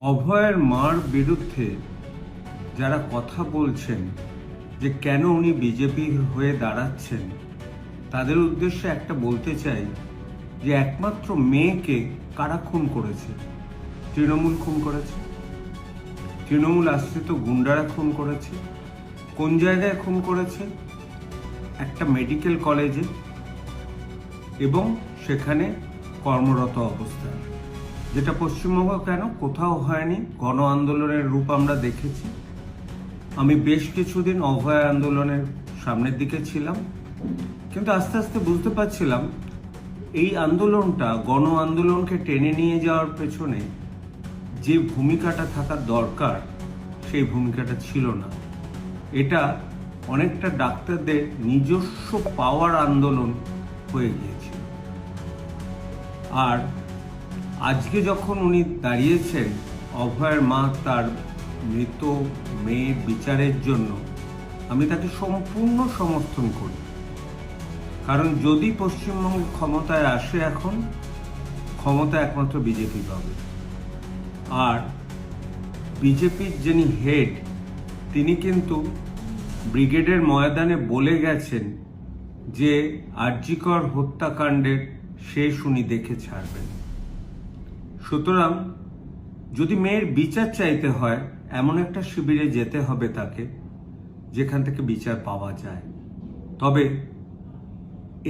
অভয়ের মার বিরুদ্ধে যারা কথা বলছেন যে কেন উনি বিজেপি হয়ে দাঁড়াচ্ছেন, তাদের উদ্দেশ্যে একটা বলতে চাই যে একমাত্র মেয়েকে কারা খুন করেছে? তৃণমূল খুন করেছে, তৃণমূল আশ্রিত গুন্ডারা খুন করেছে। কোন জায়গায় খুন করেছে? একটা মেডিকেল কলেজে, এবং সেখানে কর্মরত অবস্থায়, যেটা পশ্চিমবঙ্গ কেন কোথাও হয়নি। গণ আন্দোলনের রূপ আমরা দেখেছি। আমি বেশ কিছুদিন অভয় আন্দোলনের সামনের দিকে ছিলাম, কিন্তু আস্তে আস্তে বুঝতে পারছিলাম এই আন্দোলনটা গণ আন্দোলনকে টেনে নিয়ে যাওয়ার পেছনে যে ভূমিকাটা থাকার দরকার সেই ভূমিকাটা ছিল না। এটা অনেকটা ডাক্তারদের নিজস্ব পাওয়ার আন্দোলন হয়ে গিয়েছে। আর আজকে যখন উনি দাঁড়িয়েছেন অভয়ের মা তার মৃত মেয়ের বিচারের জন্য, আমি তাকে সম্পূর্ণ সমর্থন করি। কারণ যদি পশ্চিমবঙ্গ ক্ষমতায় আসে, এখন ক্ষমতা একমাত্র বিজেপি পাবে। আর বিজেপির যিনি হেড, তিনি কিন্তু ব্রিগেডের ময়দানে বলে গেছেন যে আরজিকর হত্যাকাণ্ডের শেষ উনি দেখে ছাড়বেন। সুতরাং যদি মেয়ের বিচার চাইতে হয়, এমন একটা শিবিরে যেতে হবে তাকে যেখান থেকে বিচার পাওয়া যায়। তবে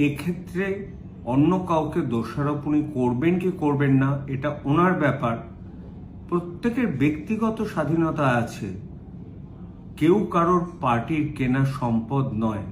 এক্ষেত্রে অন্য কাউকে দোষারোপ উনি করবেন কি করবেন না, এটা ওনার ব্যাপার। প্রত্যেকের ব্যক্তিগত স্বাধীনতা আছে, কেউ কারোর পার্টির কেনা সম্পদ নয়।